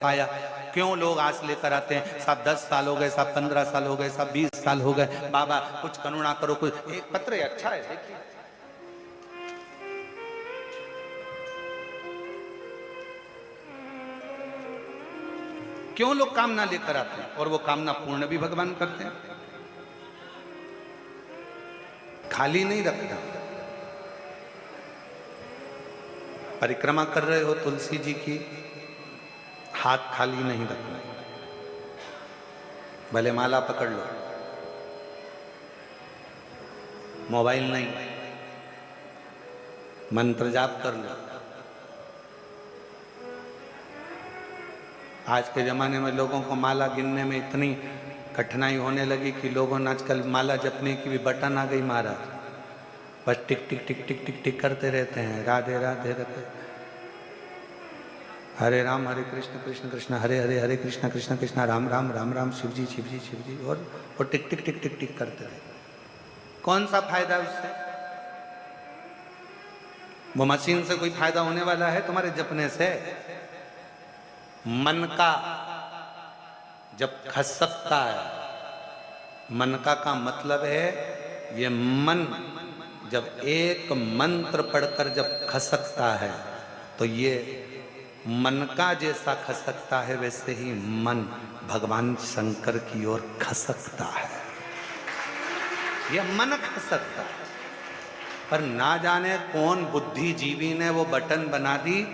पाया। क्यों लोग आस लेकर आते हैं, साहब 10 साल हो गए, साहब 15 साल हो गए, साहब 20 साल हो गए, बाबा कुछ करुणा करो, कुछ। एक पत्र है, अच्छा है, देखिए। क्यों लोग कामना लेकर आते हैं और वो कामना पूर्ण भी भगवान करते हैं। खाली नहीं रखना। परिक्रमा कर रहे हो तुलसी जी की, हाथ खाली नहीं रखना। भले माला पकड़ लो, मोबाइल नहीं, मंत्र जाप कर लो। आज के जमाने में लोगों को माला गिनने में इतनी कठिनाई होने लगी कि लोगों ने आजकल माला जपने की भी बटन आ गई महाराज, बस टिक टिक टिक टिक टिक टिक करते रहते हैं, राधे राधे राधे, हरे राम हरे कृष्ण कृष्ण कृष्ण हरे हरे, हरे कृष्ण कृष्ण कृष्ण राम राम राम राम, शिव जी शिव जी शिव जी, और वो टिक टिक टिक टिक टिक करते रहते। कौन सा फायदा उससे? वो मशीन से कोई फायदा होने वाला है तुम्हारे जपने से? मन का जब खसकता है, मन का मतलब है ये मन जब एक मंत्र पढ़कर जब खसकता है तो ये मन का जैसा खसकता है वैसे ही मन भगवान शंकर की ओर खसकता है। यह मन खसकता है, पर ना जाने कौन बुद्धिजीवी ने वो बटन बना दी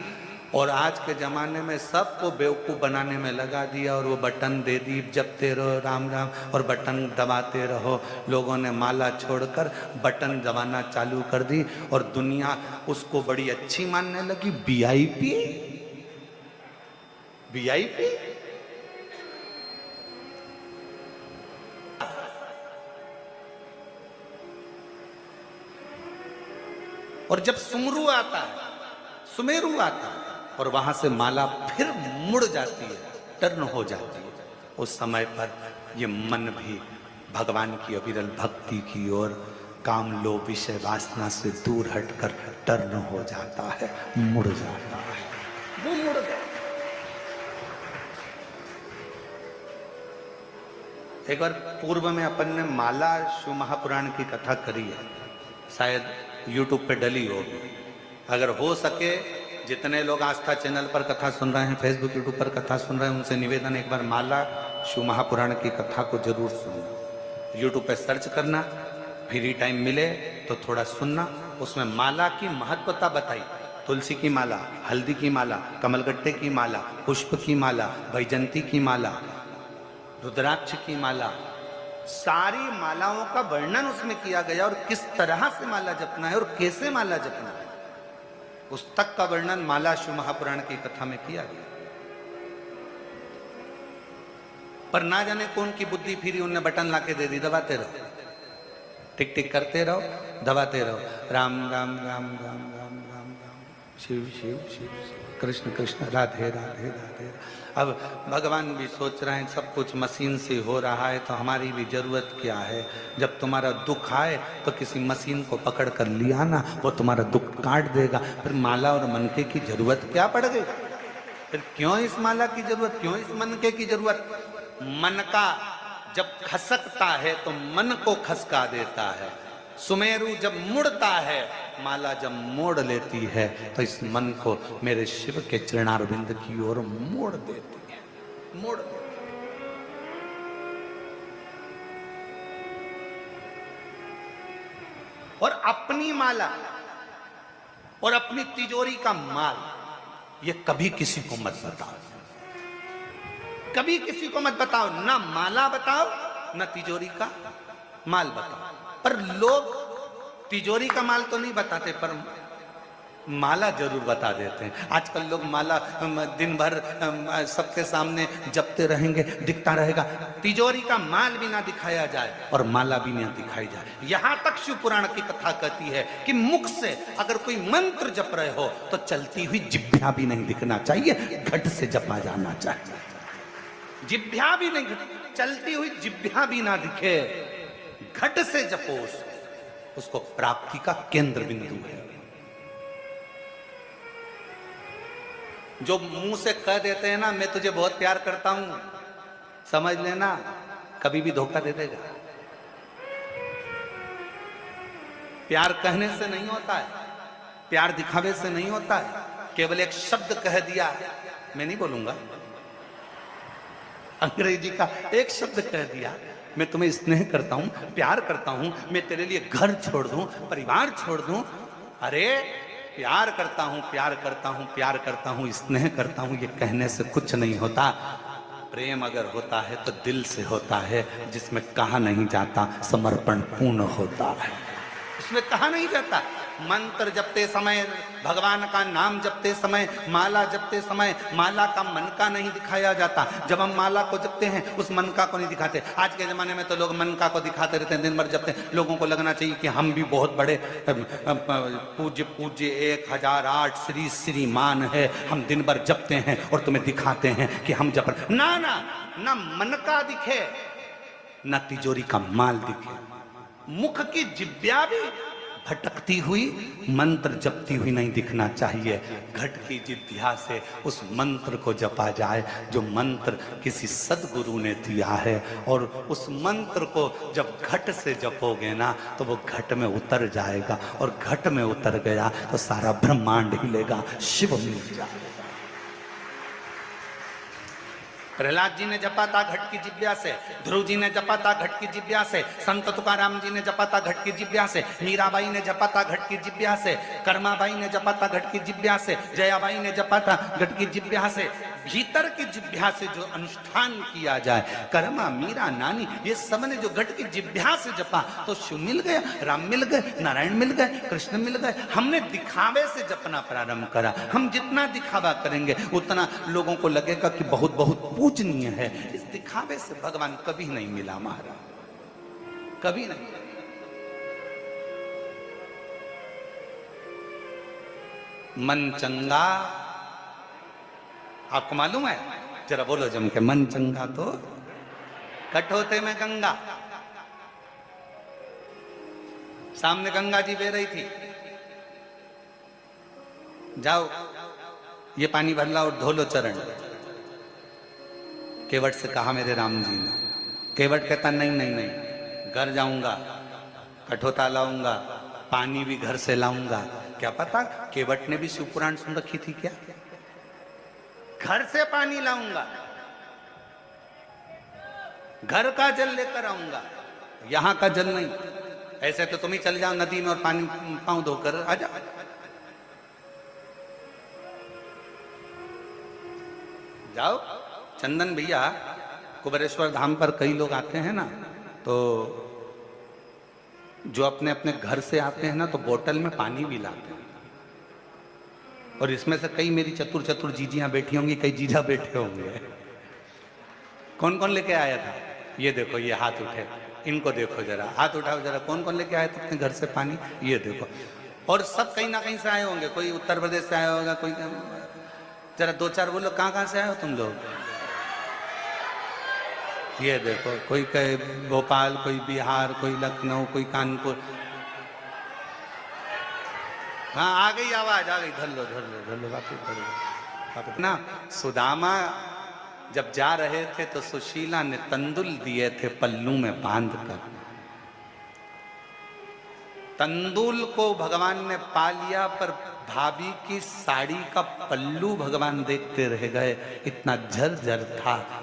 और आज के जमाने में सबको बेवकूफ बनाने में लगा दिया और वो बटन दे दी, जपते रहो राम राम और बटन दबाते रहो। लोगों ने माला छोड़कर बटन दबाना चालू कर दी और दुनिया उसको बड़ी अच्छी मानने लगी। VIP VIP. और जब सुमरू आता है, सुमेरु आता है और वहां से माला फिर मुड़ जाती है, टर्न हो जाती है, उस समय पर ये मन भी भगवान की अविरल भक्ति की ओर काम लोभ विषय वासना से दूर हटकर टर्न हो जाता है, मुड़ जाता है, वो मुड़ गया। एक बार पूर्व में अपन ने माला शिव महापुराण की कथा करी है, शायद YouTube पे डली होगी। अगर हो सके जितने लोग आस्था चैनल पर कथा सुन रहे हैं, फेसबुक यूट्यूब पर कथा सुन रहे हैं, उनसे निवेदन एक बार माला शिव महापुराण की कथा को जरूर सुनना। यूट्यूब पे सर्च करना, फ्री टाइम मिले तो थोड़ा सुनना। उसमें माला की महत्वता बताई। तुलसी की माला, हल्दी की माला, कमलगट्टे की माला, पुष्प की माला, वैजंती की माला, रुद्राक्ष की माला, सारी मालाओं का वर्णन उसमें किया गया और किस तरह से माला जपना है और कैसे माला जपना है, उस तक का वर्णन माला शिव महापुराण की कथा में किया गया। पर ना जाने कौन की बुद्धि फिरी, उनने बटन लाके दे दी, दबाते रहो, टिक टिक करते रहो, दबाते रहो, राम राम राम राम राम राम राम, शिव शिव शिव शिव, कृष्ण कृष्ण राधे राधे राधे। अब भगवान भी सोच रहे हैं सब कुछ मशीन से हो रहा है तो हमारी भी जरूरत क्या है। जब तुम्हारा दुख आए तो किसी मशीन को पकड़ कर लिया ना, वो तुम्हारा दुख काट देगा। फिर माला और मनके की जरूरत क्या पड़ गई? फिर क्यों इस माला की जरूरत, क्यों इस मनके की जरूरत? मन का जब खसकता है तो मन को खसका देता है। सुमेरु जब मुड़ता है, माला जब मोड़ लेती है तो इस मन को मेरे शिव के चरणारविंद की ओर मोड़ देती है, मोड़ देती है। और अपनी माला और अपनी तिजोरी का माल ये कभी किसी को मत बताओ, कभी किसी को मत बताओ। ना माला बताओ, ना तिजोरी का माल बताओ। पर लोग तिजोरी का माल तो नहीं बताते, पर माला जरूर बता देते हैं। आजकल लोग माला दिन भर सबके सामने जपते रहेंगे, दिखता रहेगा, तिजोरी का माल भी ना दिखाया जाए और माला भी ना दिखाई जाए। यहां तक शिव पुराण की कथा कहती है कि मुख से अगर कोई मंत्र जप रहे हो तो चलती हुई जिभ्या भी नहीं दिखना चाहिए, घट से जपा जाना चाहिए। जिभ्या भी नहीं, चलती हुई जिभ्या भी ना दिखे, घट से जपो, उसको प्राप्ति का केंद्र बिंदु है। जो मुंह से कह देते हैं ना मैं तुझे बहुत प्यार करता हूं, समझ लेना कभी भी धोखा दे देगा। प्यार कहने से नहीं होता है, प्यार दिखावे से नहीं होता है। केवल एक शब्द कह दिया, मैं नहीं बोलूंगा, अंग्रेजी का एक शब्द कह दिया, मैं तुम्हें स्नेह करता हूं, प्यार करता हूं, मैं तेरे लिए घर छोड़ दूं, परिवार छोड़ दूं। अरे प्यार करता हूं, प्यार करता हूं, प्यार करता हूं, स्नेह करता हूं, ये कहने से कुछ नहीं होता। प्रेम अगर होता है तो दिल से होता है, जिसमें कहा नहीं जाता, समर्पण पूर्ण होता है, इसमें कहा नहीं जाता। मंत्र जपते समय, भगवान का नाम जपते समय, माला जपते समय, माला का मनका नहीं दिखाया जाता। जब हम माला को जपते हैं उस मनका को नहीं दिखाते। आज के जमाने में तो लोग मनका को दिखाते रहते हैं, दिन भर जपते हैं। लोगों को लगना चाहिए कि हम भी बहुत बड़े पूज्य पूज्य 1008 श्री श्रीमान है, हम दिन भर जपते हैं और तुम्हें दिखाते हैं कि हम जप। ना ना ना, मनका दिखे ना तिजोरी का माल दिखे, मुख की जिब्या भी भटकती हुई, मंत्र जपती हुई नहीं दिखना चाहिए। घट की जिद्या से उस मंत्र को जपा जाए जो मंत्र किसी सदगुरु ने दिया है, और उस मंत्र को जब घट से जपोगे ना तो वो घट में उतर जाएगा, और घट में उतर गया तो सारा ब्रह्मांड हिलेगा, शिव मिल जाएगा। प्रहलाद जी ने जपा था घट की जिब्या से, ध्रुव जी ने जपा था घट की जिब्या से, संत तुकाराम जी ने जपा था घट की जिब्या से, मीराबाई ने जपा था घट की जिब्या से, कर्माबाई ने जपा था घट की जिब्या से, जयाबाई ने जपा था घट की जिब्या से। भीतर की जिब्या से जो अनुष्ठान किया जाए, कर्मा, मीरा, नानी, ये सब ने जो घट की जिब्या से जपा तो शिव मिल गया, राम मिल गए, नारायण मिल गए, कृष्ण मिल गए। हमने दिखावे से जपना प्रारंभ करा। हम जितना दिखावा करेंगे उतना लोगों को लगेगा कि बहुत बहुत पूजनीय है। इस दिखावे से भगवान कभी नहीं मिला महाराज, कभी नहीं। मन चंगा, आपको मालूम है, जरा बोलो जम के, मन चंगा तो कठोते में गंगा। सामने गंगा जी बह रही थी, जाओ ये पानी भर लो और धो लो चरण। केवट से कहा मेरे राम जी ने। केवट कहता नहीं नहीं नहीं, घर जाऊंगा, कठोता लाऊंगा, पानी भी घर से लाऊंगा। क्या पता केवट ने भी शिव पुराण सुन रखी थी क्या? घर से पानी लाऊंगा, घर का जल लेकर आऊंगा, यहां का जल नहीं। ऐसे तो तुम ही चल जाओ नदी में और पानी पांव धोकर आ जाओ। जाओ चंदन भैया, कुबेरेश्वर धाम पर कई लोग आते हैं ना, तो जो अपने अपने घर से आते हैं ना तो बोतल में पानी भी लाते हैं। और इसमें से कई मेरी चतुर चतुर जीजियां बैठी होंगी, कई जीजा बैठे होंगे। कौन कौन लेके आया था? ये देखो, ये हाथ उठे, इनको देखो जरा, हाथ उठाओ जरा, कौन कौन लेके आया था अपने घर से पानी? ये देखो। और सब कहीं ना कहीं से आए होंगे, कोई उत्तर प्रदेश से आया होगा, कोई, जरा दो चार बोलो कहाँ कहाँ से आए हो तुम लोग? ये देखो, कोई कहे भोपाल, कोई बिहार, कोई लखनऊ, कोई कानपुर। हाँ आ गई आवाज, आ गई, धर लो धर लो धर लो, वापिस ना। सुदामा जब जा रहे थे तो सुशीला ने तंदुल दिए थे पल्लू में बांध कर। तंदुल को भगवान ने पा लिया, पर भाभी की साड़ी का पल्लू भगवान देखते रह गए, इतना झरझर था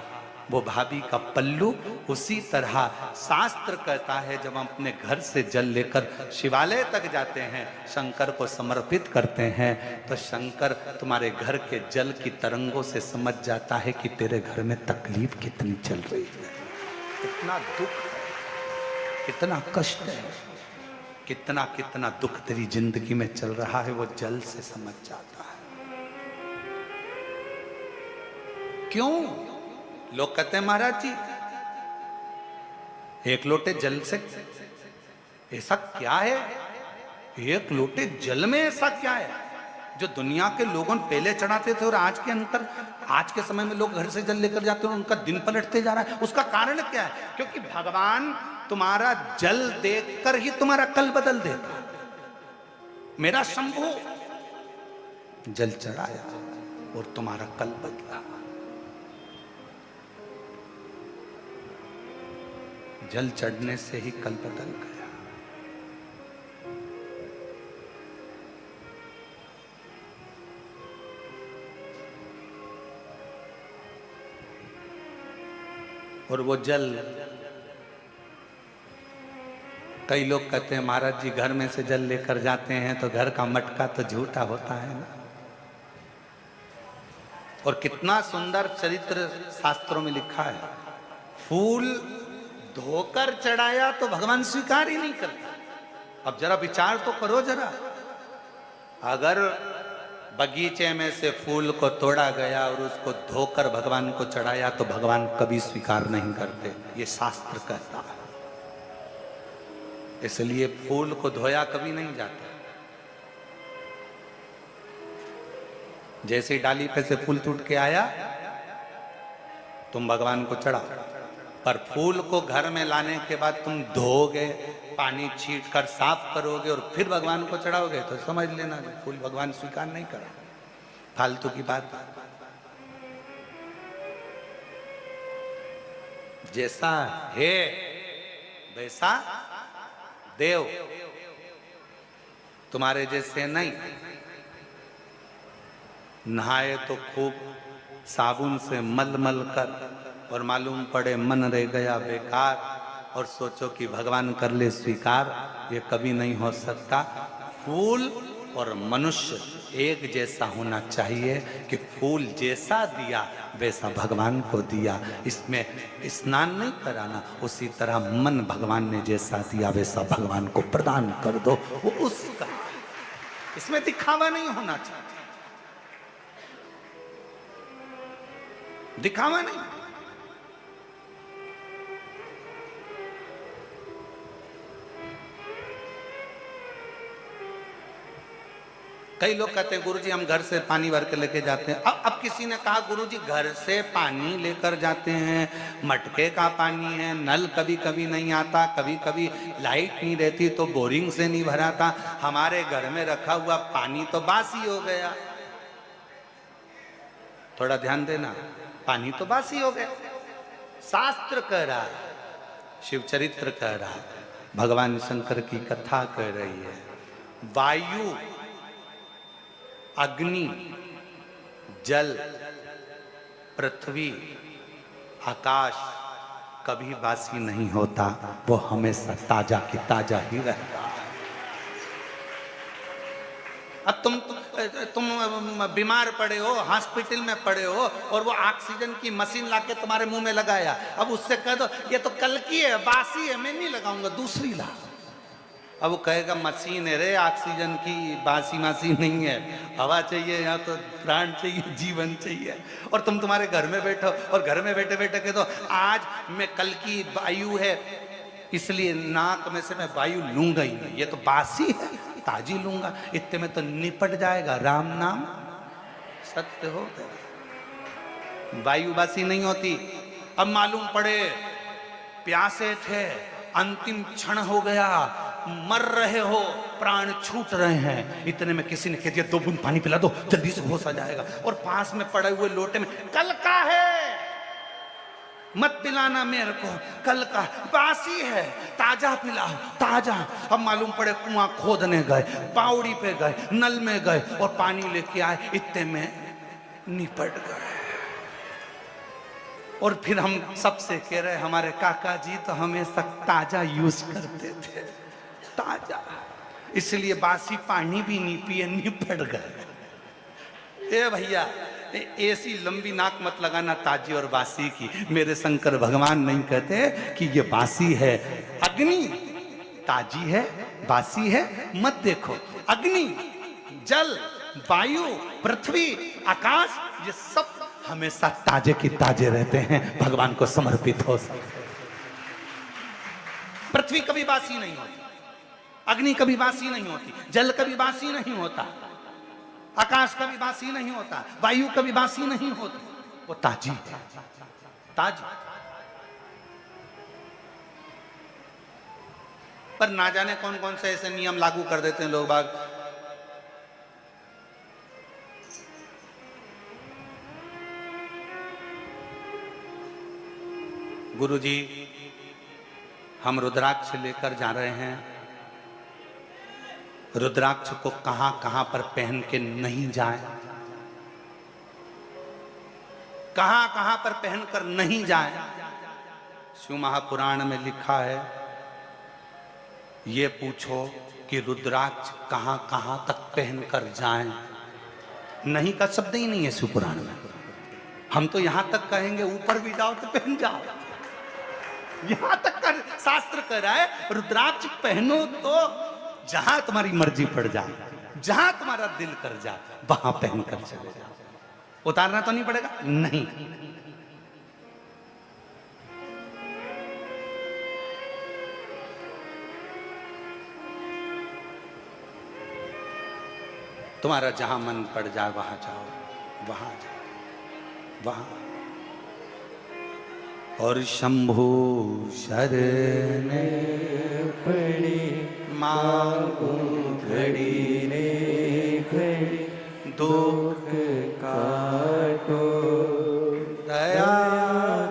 वो भाभी का पल्लू। उसी तरह शास्त्र कहता है जब हम अपने घर से जल लेकर शिवालय तक जाते हैं, शंकर को समर्पित करते हैं, तो शंकर तुम्हारे घर के जल की तरंगों से समझ जाता है कि तेरे घर में तकलीफ कितनी चल रही है, कितना दुख है, कितना कष्ट है, कितना कितना दुख तेरी जिंदगी में चल रहा है, वो जल से समझ जाता है। क्यों? लोग कहते हैं महाराज जी एक लोटे जल से ऐसा क्या है, एक लोटे जल में ऐसा क्या है जो दुनिया के लोगों पहले चढ़ाते थे और आज के अंतर, आज के समय में लोग घर से जल लेकर जाते हैं और उनका दिन पलटते जा रहा है। उसका कारण क्या है? क्योंकि भगवान तुम्हारा जल देखकर ही तुम्हारा कल बदल देता। मेरा शंभू जल चढ़ाया, और तुम्हारा कल बदला। जल चढ़ने से ही कल बदल गया। और वो जल, कई लोग कहते हैं महाराज जी घर में से जल लेकर जाते हैं तो घर का मटका तो झूठा होता है ना। और कितना सुंदर चरित्र शास्त्रों में लिखा है, फूल धोकर चढ़ाया तो भगवान स्वीकार ही नहीं करता। अब जरा विचार तो करो जरा, अगर बगीचे में से फूल को तोड़ा गया और उसको धोकर भगवान को चढ़ाया तो भगवान कभी स्वीकार नहीं करते, ये शास्त्र कहता है। इसलिए फूल को धोया कभी नहीं जाता। जैसे डाली पे से फूल टूट के आया तुम भगवान को चढ़ाओ, पर फूल को घर में लाने के बाद तुम धोगे, पानी छीट कर साफ करोगे और फिर भगवान को चढ़ाओगे तो समझ लेना फूल भगवान स्वीकार नहीं करा। फालतू की बात। जैसा है वैसा देव, तुम्हारे जैसे नहीं। नहाए तो खूब साबुन से मल मल कर और मालूम पड़े मन रह गया बेकार और सोचो कि भगवान कर ले स्वीकार, ये कभी नहीं हो सकता। फूल और मनुष्य एक जैसा होना चाहिए कि फूल जैसा दिया वैसा भगवान को दिया। इसमें स्नान नहीं कराना, उसी तरह मन भगवान ने जैसा दिया वैसा भगवान को प्रदान कर दो, वो उसका। इसमें दिखावा नहीं होना चाहिए, दिखावा नहीं। कई लोग कहते हैं गुरुजी हम घर से पानी भर के लेके जाते हैं। अब किसी ने कहा गुरुजी घर से पानी लेकर जाते हैं, मटके का पानी है, नल कभी कभी नहीं आता, कभी कभी लाइट नहीं रहती तो बोरिंग से नहीं भराता, हमारे घर में रखा हुआ पानी तो बासी हो गया। थोड़ा ध्यान देना, पानी तो बासी हो गया। शास्त्र कह रहा है, शिव चरित्र कह रहा है, भगवान शंकर की कथा कह रही है, वायु, अग्नि, जल, पृथ्वी, आकाश कभी बासी नहीं होता, वो हमेशा ताजा की ताजा ही रहता है। अब तुम बीमार पड़े हो, हॉस्पिटल में पड़े हो और वो ऑक्सीजन की मशीन लाके तुम्हारे मुंह में लगाया, अब उससे कह दो ये तो कल की है, बासी है, मैं नहीं लगाऊंगा, दूसरी ला। अब वो कहेगा मशीन है रे, ऑक्सीजन की, बासी मशीन नहीं है, हवा चाहिए, यहाँ तो प्राण चाहिए, जीवन चाहिए। और तुम तुम्हारे घर में बैठो और घर में बैठे बैठे कह दो आज मैं कल की वायु है इसलिए नाक में से मैं वायु लूंगा ही नहीं, ये तो बासी है, ताजी लूंगा, इतने में तो निपट जाएगा। राम नाम सत्य हो गया, वायु बासी नहीं होती। अब मालूम पड़े प्यासे थे, अंतिम क्षण हो गया, मर रहे हो, प्राण छूट रहे हैं, इतने में किसी ने कह दिया 2 बूंद पानी पिला दो, जल्दी से होश आ जाएगा। और पास में पड़े हुए लोटे में कल का है, मत पिलाना मेरे को, कल का बासी है, ताजा पिलाओ, ताजा। अब मालूम पड़े कुआं खोदने गए, पावड़ी पे गए, नल में गए और पानी लेके आए, इतने में निपट गए। और फिर हम सबसे कह रहे हमारे काका जी तो हमेशा ताजा यूज करते थे, ताजा, इसलिए बासी पानी भी नहीं पिए, निपट गए। ए भैया ऐसी लंबी नाक मत लगाना ताजी और बासी की, मेरे शंकर भगवान नहीं कहते कि ये बासी है। अग्नि ताजी है, बासी है मत देखो। अग्नि, जल, वायु, पृथ्वी, आकाश, ये सब हमेशा ताजे की ताजे रहते हैं, भगवान को समर्पित हो सकते। पृथ्वी कभी बासी नहीं होती, अग्नि कभी बासी नहीं होती, जल कभी बासी नहीं होता, आकाश कभी बासी नहीं होता, वायु कभी बासी नहीं होती, वो ताजी है, ताजी। पर ना जाने कौन कौन से ऐसे नियम लागू कर देते हैं लोग बाग। गुरुजी हम रुद्राक्ष लेकर जा रहे हैं, रुद्राक्ष को कहां कहां पर पहन के नहीं जाए, कहां कहां पर पहनकर नहीं जाए। शिव महापुराण में लिखा है, ये पूछो कि रुद्राक्ष कहां कहां तक पहनकर जाएं। नहीं का शब्द ही नहीं है शिव पुराण में। हम तो यहां तक कहेंगे ऊपर भी जाओ तो पहन जाओ, यहां तक कर शास्त्र कह रहा है रुद्राक्ष पहनो तो जहां तुम्हारी मर्जी पड़ जाए, जहां तुम्हारा दिल कर जाए वहां पहनकर चले जाओ। उतारना तो नहीं पड़ेगा, नहीं। तुम्हारा जहां मन पड़ जाए वहां जाओ, वहां जाओ, वहां। और शंभु शरण पड़ी मांगू घड़ी रे घड़ी, दुख काटो दया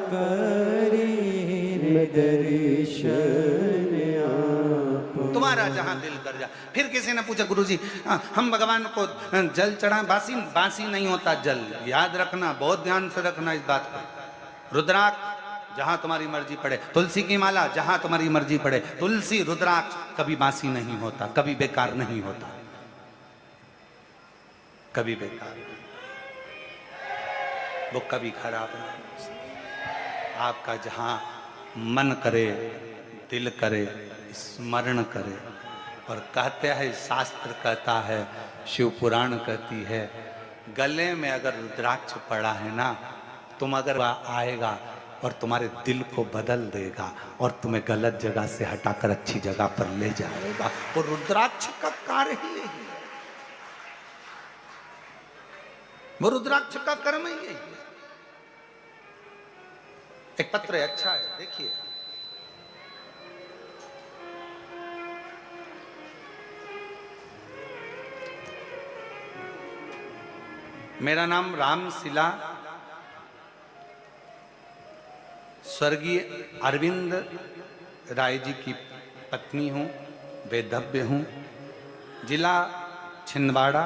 करी दर्शन आपको। तुम्हारा जहां दिल कर जा। फिर किसी ने पूछा गुरुजी हम भगवान को जल चढ़ाएं, बासी बासी नहीं होता जल, याद रखना, बहुत ध्यान से रखना इस बात को। रुद्राक्ष जहां तुम्हारी मर्जी पड़े, तुलसी की माला जहां तुम्हारी मर्जी पड़े, तुलसी रुद्राक्ष कभी बासी नहीं होता, कभी बेकार नहीं होता, कभी बेकार नहीं, वो कभी खराब नहीं हो सकता। आपका जहां मन करे, दिल करे, स्मरण करे। और कहते हैं, शास्त्र कहता है, शिव पुराण कहती है, गले में अगर रुद्राक्ष पड़ा है ना, तुम अगर आएगा और तुम्हारे दिल को बदल देगा और तुम्हें गलत जगह से हटाकर अच्छी जगह पर ले जाएगा। और रुद्राक्ष का कार्य ही यही है, वो रुद्राक्ष का कर्म ही यही है। एक पत्र है, अच्छा है, देखिए। मेरा नाम रामशिला, स्वर्गीय अरविंद राय जी की पत्नी हूँ, वेदव्य हूँ, जिला छिंदवाड़ा,